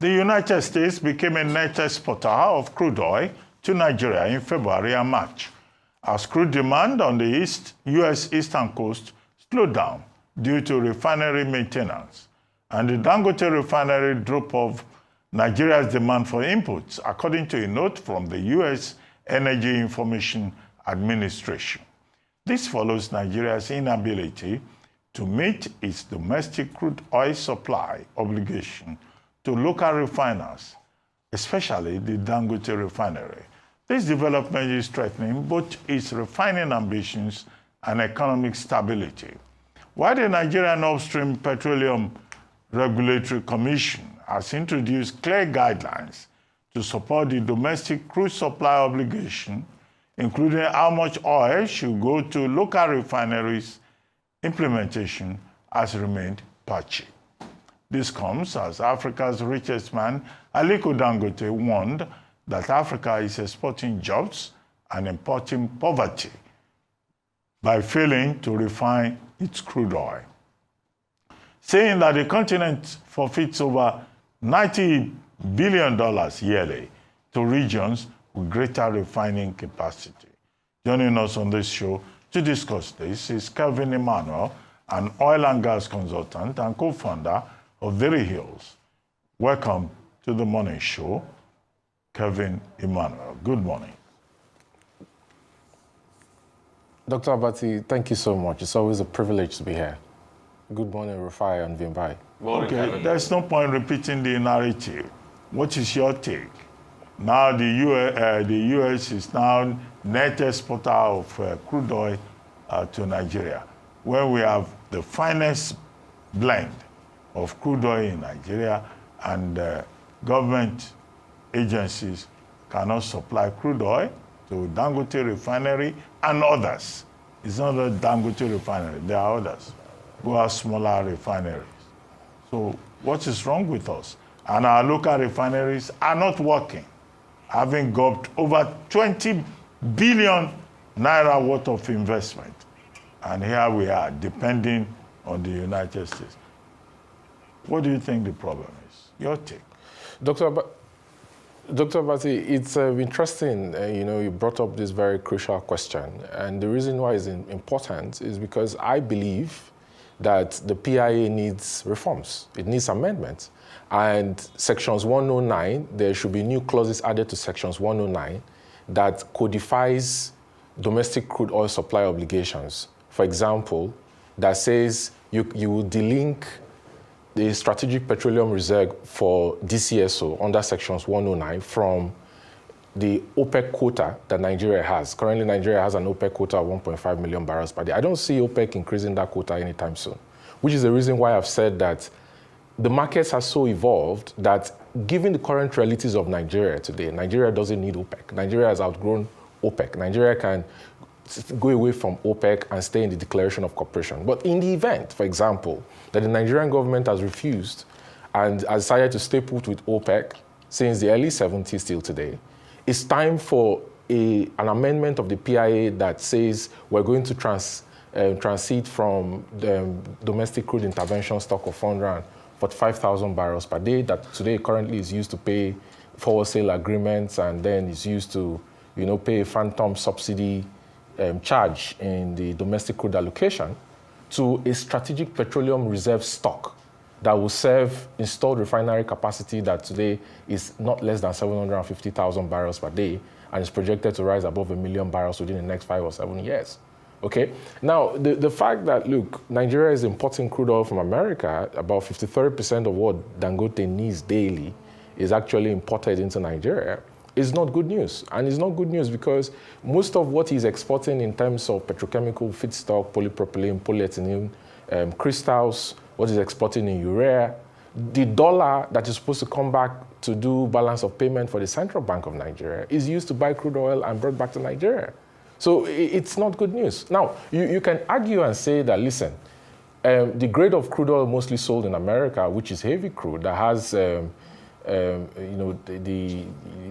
The United States became a net exporter of crude oil to Nigeria in February and March, as crude demand on the U.S. eastern coast slowed down due to refinery maintenance, and the Dangote Refinery drop of Nigeria's demand for inputs, according to a note from the U.S. Energy Information Administration. This follows Nigeria's inability to meet its domestic crude oil supply obligation to local refiners, especially the Dangote Refinery. This development is threatening both its refining ambitions and economic stability. While the Nigerian Upstream Petroleum Regulatory Commission has introduced clear guidelines to support the domestic crude supply obligation, including how much oil should go to local refineries, implementation has remained patchy. This comes as Africa's richest man, Aliko Dangote, warned that Africa is exporting jobs and importing poverty by failing to refine its crude oil, saying that the continent forfeits over $90 billion yearly to regions with greater refining capacity. Joining us on this show to discuss this is Kelvin Emmanuel, an oil and gas consultant and co-founder of Very Hills. Welcome to the morning show, Kelvin Emmanuel. Good morning. Dr. Abati, thank you so much. It's always a privilege to be here. Good morning, Rufai and Vimbai. Okay, Kevin. There's no point repeating the narrative. What is your take? Now the U.S. is now net exporter of crude oil to Nigeria, where we have the finest blend of crude oil in Nigeria, and government agencies cannot supply crude oil to Dangote Refinery and others. It's not a Dangote Refinery, there are others who are smaller refineries. So what is wrong with us? And our local refineries are not working, having got over 20 billion naira worth of investment. And here we are, depending on the United States. What do you think the problem is? Your take. Dr. Abati, it's interesting, you brought up this very crucial question. And the reason why it's important is because I believe that the PIA needs reforms. It needs amendments. And sections 109, there should be new clauses added to sections 109 that codifies domestic crude oil supply obligations. For example, that says you will delink the Strategic Petroleum Reserve for DCSO under sections 109 from the OPEC quota that Nigeria has. Currently, Nigeria has an OPEC quota of 1.5 million barrels per day. I don't see OPEC increasing that quota anytime soon, which is the reason why I've said that the markets are so evolved that given the current realities of Nigeria today, Nigeria doesn't need OPEC. Nigeria has outgrown OPEC. Nigeria can go away from OPEC and stay in the Declaration of Cooperation. But in the event, for example, that the Nigerian government has refused and has decided to stay put with OPEC since the early 70s till today, it's time for an amendment of the PIA that says we're going to transit from the domestic crude intervention stock of 445,000 barrels per day that today currently is used to pay forward sale agreements and then is used to pay a phantom subsidy charge in the domestic crude allocation, to a strategic petroleum reserve stock that will serve installed refinery capacity that today is not less than 750,000 barrels per day and is projected to rise above 1 million barrels within the next 5 or 7 years. Okay? Now, the fact that, look, Nigeria is importing crude oil from America, about 53% of what Dangote needs daily is actually imported into Nigeria, is not good news. And it's not good news because most of what he's exporting in terms of petrochemical feedstock, polypropylene, polyethylene, crystals, what he's exporting in urea, the dollar that is supposed to come back to do balance of payment for the Central Bank of Nigeria is used to buy crude oil and brought back to Nigeria. So it's not good news. Now, you can argue and say that, listen, the grade of crude oil mostly sold in America, which is heavy crude, that has the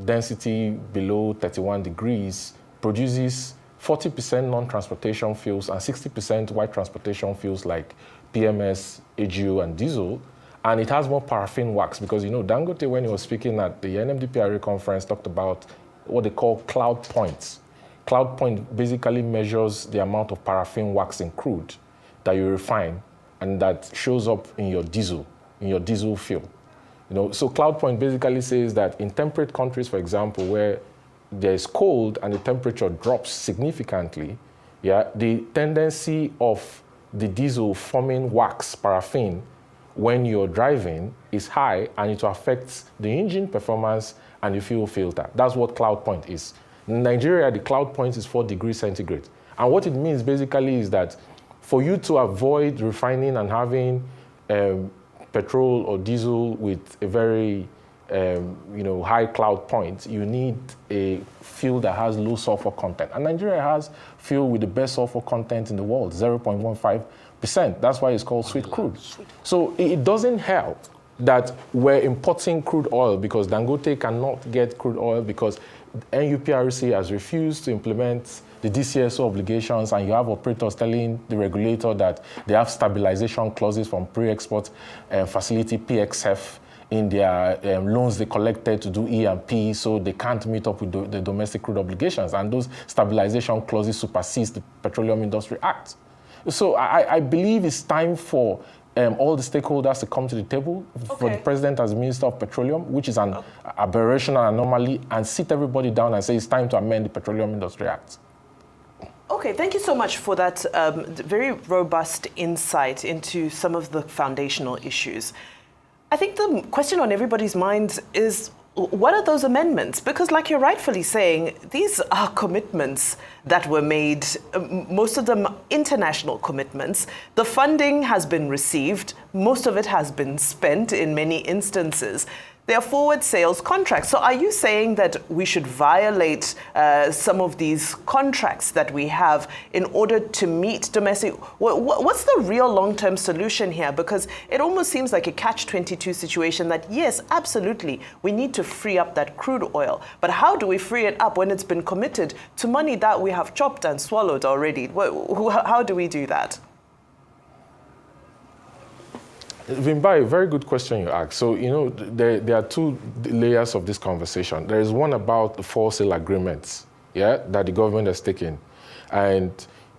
density below 31 degrees, produces 40% non-transportation fuels and 60% white transportation fuels like PMS, AGO, and diesel. And it has more paraffin wax because, Dangote, when he was speaking at the NMDPRA conference, talked about what they call cloud points. Cloud point basically measures the amount of paraffin wax in crude that you refine and that shows up in your diesel fuel. So cloud point basically says that in temperate countries, for example, where there is cold and the temperature drops significantly, the tendency of the diesel forming wax, paraffin, when you're driving is high, and it affects the engine performance and the fuel filter. That's what cloud point is. In Nigeria, the cloud point is 4 degrees centigrade. And what it means basically is that for you to avoid refining and having petrol or diesel with a very high cloud point, you need a fuel that has low sulfur content. And Nigeria has fuel with the best sulfur content in the world, 0.15%. That's why it's called sweet crude. So it doesn't help that we're importing crude oil because Dangote cannot get crude oil because NUPRC has refused to implement the DCSO obligations, and you have operators telling the regulator that they have stabilization clauses from pre-export facility PXF in their loans they collected to do E&P, so they can't meet up with the domestic crude obligations, and those stabilization clauses supersede the Petroleum Industry Act. So I believe it's time for all the stakeholders to come to the table, for the president as Minister of Petroleum, which is an aberration and anomaly, and sit everybody down and say it's time to amend the Petroleum Industry Act. Okay, thank you so much for that very robust insight into some of the foundational issues. I think the question on everybody's minds is, what are those amendments? Because like you're rightfully saying, these are commitments that were made, most of them international commitments. The funding has been received. Most of it has been spent in many instances. They are forward sales contracts. So are you saying that we should violate some of these contracts that we have in order to meet domestic? What's the real long-term solution here? Because it almost seems like a catch-22 situation that, yes, absolutely, we need to free up that crude oil. But how do we free it up when it's been committed to money that we have chopped and swallowed already? How do we do that? Vimbai, very good question you asked. So, there are 2 layers of this conversation. There is one about the for sale agreements, that the government has taken. And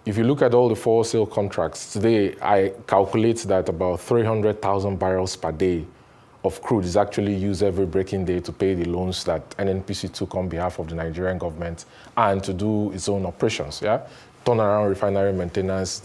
if you look at all the for sale contracts, today I calculate that about 300,000 barrels per day of crude is actually used every breaking day to pay the loans that NNPC took on behalf of the Nigerian government and to do its own operations, Turnaround refinery maintenance,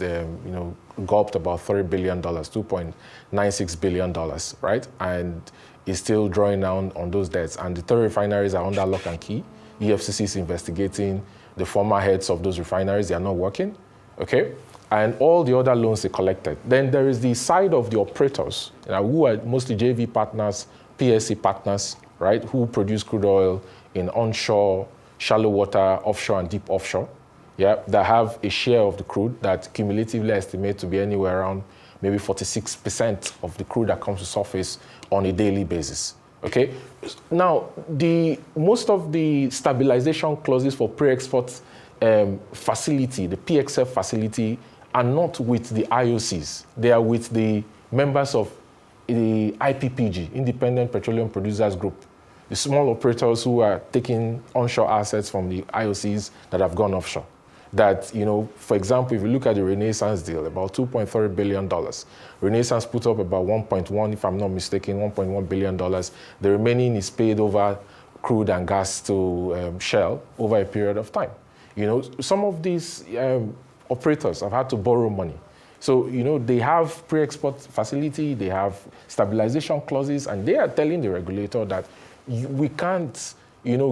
gulped about $3 billion, $2.96 billion, right? And is still drawing down on those debts. And the 3 refineries are under lock and key. EFCC is investigating the former heads of those refineries. They are not working, okay? And all the other loans they collected. Then there is the side of the operators, who are mostly JV partners, PSC partners, right? Who produce crude oil in onshore, shallow water, offshore, and deep offshore. That have a share of the crude that cumulatively estimate to be anywhere around maybe 46% of the crude that comes to surface on a daily basis, okay? Now, most of the stabilization clauses for pre-export facility, the PXF facility, are not with the IOCs. They are with the members of the IPPG, Independent Petroleum Producers Group, the small operators who are taking onshore assets from the IOCs that have gone offshore. That, for example, if you look at the Renaissance deal, about $2.3 billion. Renaissance put up about 1.1, if I'm not mistaken, $1.1 billion. The remaining is paid over crude and gas to Shell over a period of time. Some of these operators have had to borrow money. So, they have pre-export facility, they have stabilization clauses, and they are telling the regulator that we can't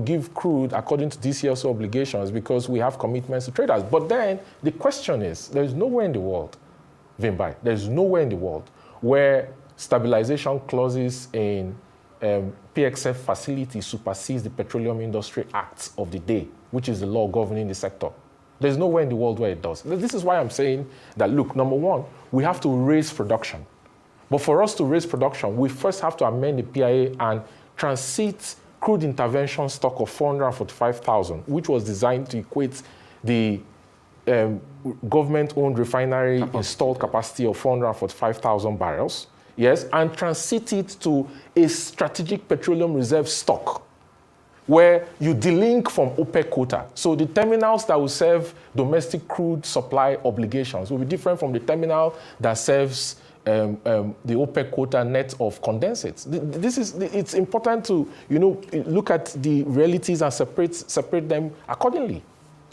give crude according to DCSO obligations because we have commitments to traders. But then the question is, there's nowhere in the world, Vimbai, there's nowhere in the world where stabilization clauses in PXF facilities supersedes the Petroleum Industry Act of the day, which is the law governing the sector. There's nowhere in the world where it does. This is why I'm saying that, look, number one, we have to raise production. But for us to raise production, we first have to amend the PIA and transit crude intervention stock of 445,000, which was designed to equate the government-owned refinery installed capacity of 445,000 barrels, yes, and transit it to a strategic petroleum reserve stock, where you delink from OPEC quota. So the terminals that will serve domestic crude supply obligations will be different from the terminal that serves the OPEC quota net of condensates. It's important to, look at the realities and separate them accordingly.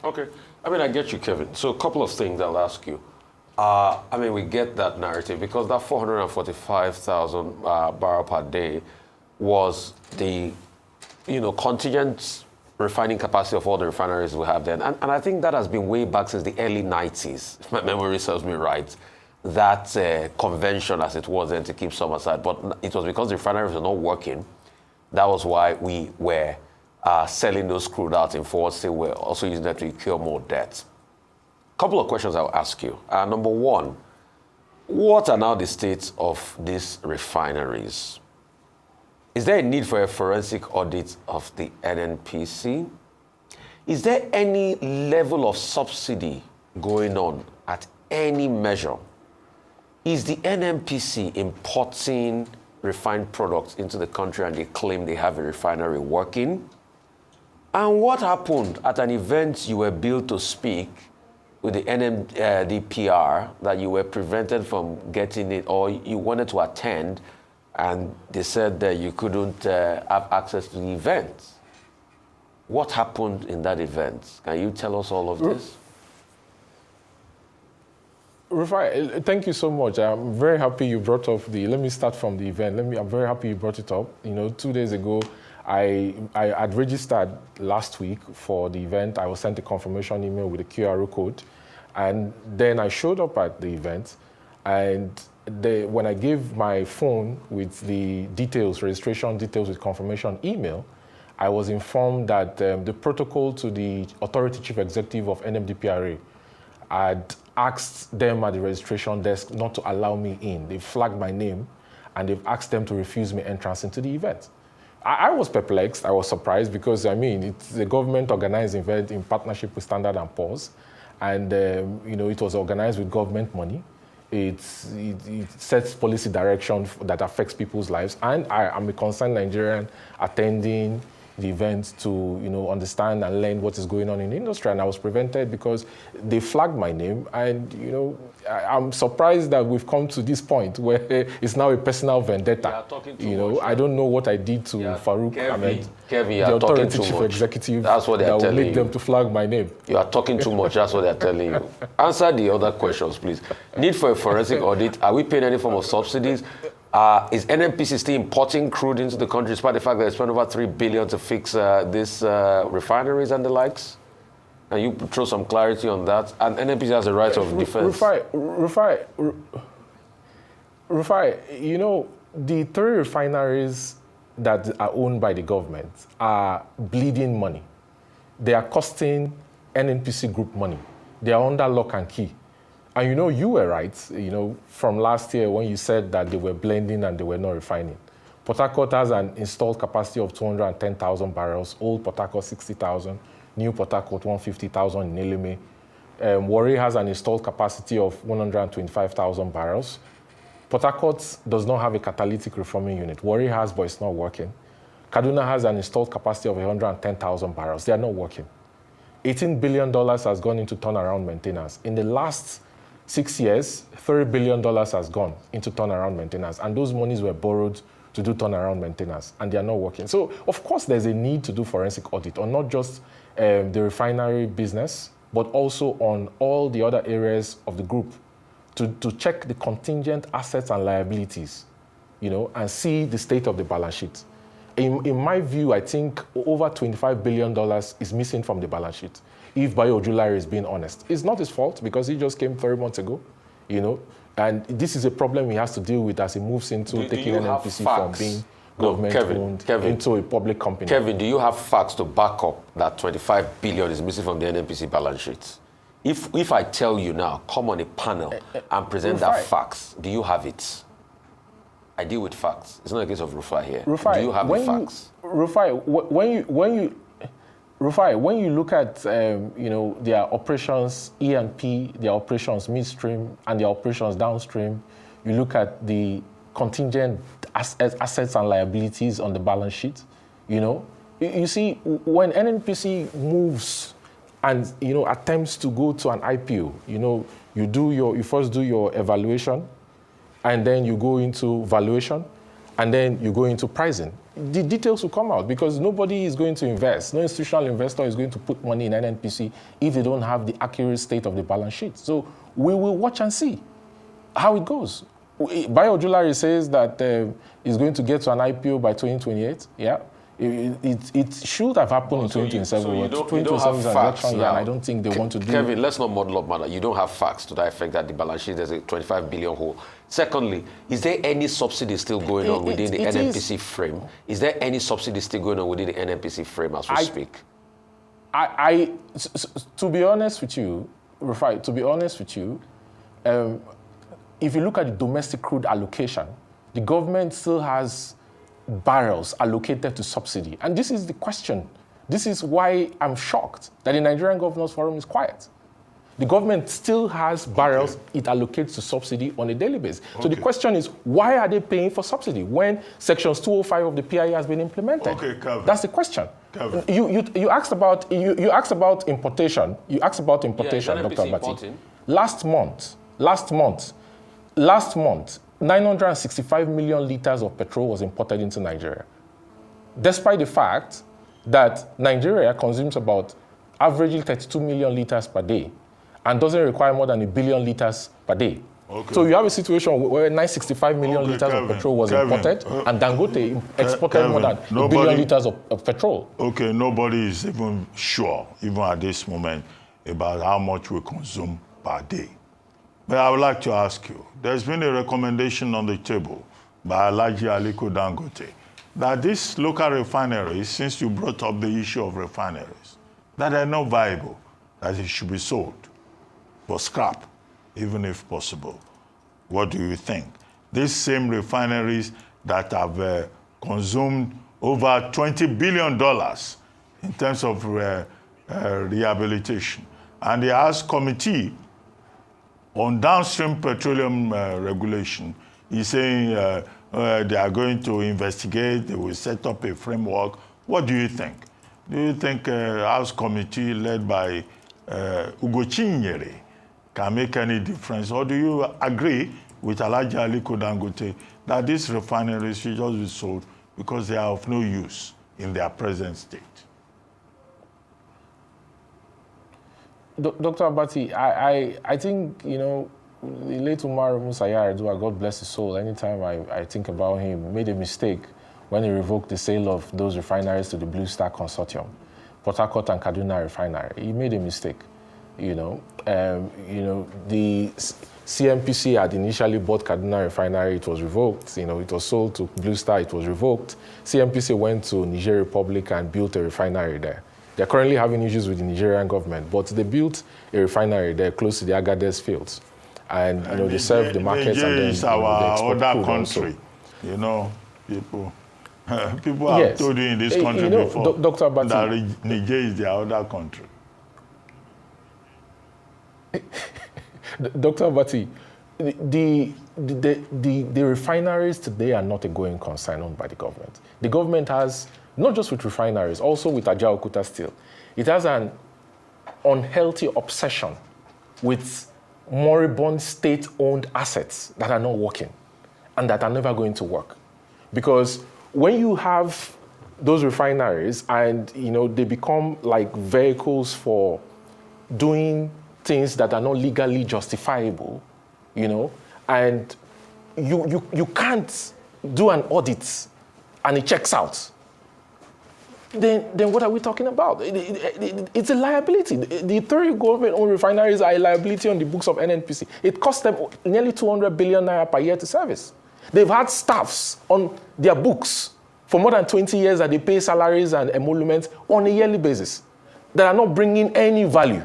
Okay. I mean, I get you, Kelvin. So a couple of things I'll ask you. We get that narrative because that 445,000 barrel per day was the contingent refining capacity of all the refineries we have then. And I think that has been way back since the early 90s, if my memory serves me right, that convention as it was then to keep some aside. But it was because the refineries were not working. That was why we were selling those crude out in forward sale. We're also using that to incur more debt. Couple of questions I'll ask you. Number one, what are now the states of these refineries? Is there a need for a forensic audit of the NNPC? Is there any level of subsidy going on at any measure? Is the NNPC importing refined products into the country and they claim they have a refinery working? And what happened at an event you were billed to speak with the NMDPR that you were prevented from getting it, or you wanted to attend and they said that you couldn't have access to the event? What happened in that event? Can you tell us all of this? Rufai, thank you so much. I'm very happy you brought up let me start from the event. I'm very happy you brought it up. 2 days ago, I had registered last week for the event. I was sent a confirmation email with a QR code. And then I showed up at the event. And when I gave my phone with the details, registration details with confirmation email, I was informed that the protocol to the authority chief executive of NMDPRA had asked them at the registration desk not to allow me in. They flagged my name and they've asked them to refuse me entrance into the event. I was perplexed. I was surprised because, it's a government-organized event in partnership with Standard & Poor's. And, it was organized with government money. It sets policy direction that affects people's lives. And I'm a concerned Nigerian attending the event to, understand and learn what is going on in the industry. And I was prevented because they flagged my name. And, I'm surprised that we've come to this point where it's now a personal vendetta. I don't know what I did to Farouk Ahmed, the authority chief executive, that will lead them to flag my name. You are talking too much. That's what they're telling you. Answer the other questions, please. Need for a forensic audit. Are we paying any form of subsidies? Is NNPC still importing crude into the country despite the fact that they spent over $3 billion to fix these refineries and the likes? And you throw some clarity on that. And NNPC has a right of defense. Rufai, the 3 refineries that are owned by the government are bleeding money. They are costing NNPC group money. They are under lock and key. And you were right, from last year when you said that they were blending and they were not refining. Port Harcourt has an installed capacity of 210,000 barrels, old Port Harcourt 60,000, new Port Harcourt 150,000 in Eleme. Warri has an installed capacity of 125,000 barrels. Port Harcourt does not have a catalytic reforming unit. Warri has, but it's not working. Kaduna has an installed capacity of 110,000 barrels. They are not working. $18 billion has gone into turnaround maintenance. In the last 6 years, $30 billion has gone into turnaround maintenance, and those monies were borrowed to do turnaround maintenance, and they are not working. So, of course, there's a need to do forensic audit on not just the refinery business, but also on all the other areas of the group to check the contingent assets and liabilities, and see the state of the balance sheet. In my view, I think over $25 billion is missing from the balance sheet. If Bayo Ojulari is being honest, it's not his fault because he just came 3 months ago, and this is a problem he has to deal with as he moves into taking NNPC from being government-owned into a public company. Kelvin, do you have facts to back up that $25 billion is missing from the NNPC balance sheet? If I tell you now, come on a panel and present that facts, do you have it? I deal with facts. It's not a case of Rufai here. Rufai, do you have the facts? Rufai, when you look at their operations E&P, their operations midstream, and their operations downstream, you look at the contingent assets and liabilities on the balance sheet. You see, when NNPC moves and attempts to go to an IPO, you first do your evaluation, and then you go into valuation, and then you go into pricing. The details will come out because nobody is going to invest. No institutional investor is going to put money in NNPC if they don't have the accurate state of the balance sheet. So we will watch and see how it goes. Biojewelry says that it's going to get to an IPO by 2028. Yeah. It should have happened in 2027. You don't have is an facts election year, now. and I don't think they want to do. Kevin, let's not muddle up matter. You don't have facts to that effect that the balance sheet is a 25 billion hole. Secondly, is there any subsidy still going on within the NNPC frame? Is there any subsidy still going on within the NNPC frame as we speak? To be honest with you, Rufai, if you look at the domestic crude allocation, the government still has barrels allocated to subsidy. And this is the question. This is why I'm shocked that the Nigerian Governors Forum is quiet. The government still has barrels it allocates to subsidy on a daily basis. So the question is, why are they paying for subsidy when Sections 205 of the PIA has been implemented? Okay, Kelvin. That's the question. Kelvin. You asked about importation. You asked about importation, Dr. Abati. Last month, 965 million liters of petrol was imported into Nigeria, despite the fact that Nigeria consumes about averaging 32 million liters per day and doesn't require more than 1 billion liters per day. Okay. So you have a situation where 965 million liters of petrol was imported, and Dangote exported more than 1 billion liters of petrol. Okay, nobody is even sure, even at this moment, about how much we consume per day. But I would like to ask you, there's been a recommendation on the table by Alhaji Aliko Dangote that these local refineries, since you brought up the issue of refineries, that they're not viable, that it should be sold for scrap, even if possible. What do you think? These same refineries that have consumed over $20 billion in terms of rehabilitation. And the House Committee on downstream petroleum regulation is saying they are going to investigate, they will set up a framework. What do you think? Do you think House Committee led by Ugo Chinyere can make any difference? Or do you agree with Alhaji Aliko Dangote that these refineries should just be sold because they are of no use in their present state? Dr. Abati, I think, the late Umar Musa Yar'Adua, God bless his soul, anytime I think about him, made a mistake when he revoked the sale of those refineries to the Blue Star Consortium, Port Harcourt and Kaduna Refinery. He made a mistake, The CNPC had initially bought Kaduna Refinery, it was revoked. It was sold to Blue Star, it was revoked. CNPC went to Niger Republic and built a refinery there. They're currently having issues with the Nigerian government, but they built a refinery there close to the Agadez fields. And, they serve the markets and then Niger is our other country. People have told you in this country before Dr. Abati, that Niger is their other country. Dr. Abati, the refineries today are not a going concern owned by the government. The government has, not just with refineries, also with Ajaokuta Steel, it has an unhealthy obsession with moribund state-owned assets that are not working and that are never going to work. Because when you have those refineries and, they become like vehicles for doing things that are not legally justifiable, and you can't do an audit and it checks out, then what are we talking about? It's a liability. The 3 government-owned refineries are a liability on the books of NNPC. It costs them nearly 200 billion naira per year to service. They've had staffs on their books for more than 20 years that they pay salaries and emoluments on a yearly basis that are not bringing any value.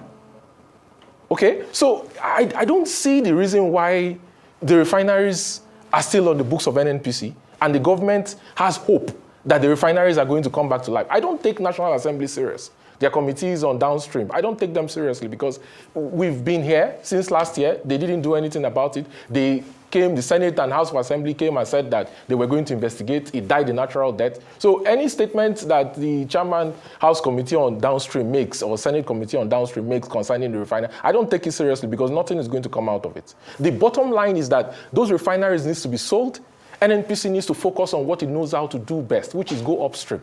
Okay? So I don't see the reason why the refineries are still on the books of NNPC and the government has hope that the refineries are going to come back to life. I don't take National Assembly serious. Their committees on downstream, I don't take them seriously because we've been here since last year. They didn't do anything about it. They came, the Senate and House of Assembly came and said that they were going to investigate. It died a natural death. So any statement that the chairman House Committee on Downstream makes or Senate Committee on Downstream makes concerning the refinery, I don't take it seriously because nothing is going to come out of it. The bottom line is that those refineries need to be sold. NNPC needs to focus on what it knows how to do best, which is go upstream.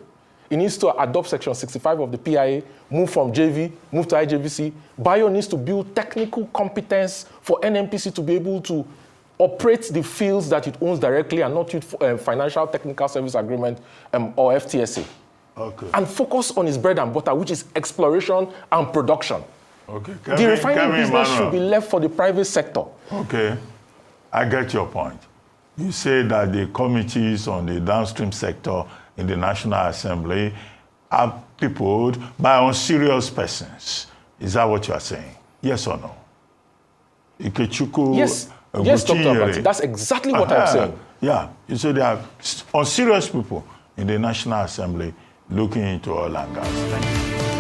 It needs to adopt Section 65 of the PIA, move from JV, move to IJVC. Bio needs to build technical competence for NNPC to be able to operate the fields that it owns directly and not use Financial Technical Service Agreement or FTSA. Okay. And focus on its bread and butter, which is exploration and production. Okay. The refining business Emmanuel. should be left for the private sector. Okay. I get your point. You say that the committees on the downstream sector in the National Assembly are peopled by unserious persons. Is that what you are saying? Yes or no? Ikechukwu, Yes, Dr. Abati, that's exactly what I'm saying. Yeah, you say there are unserious people in the National Assembly looking into oil and gas. Thank you.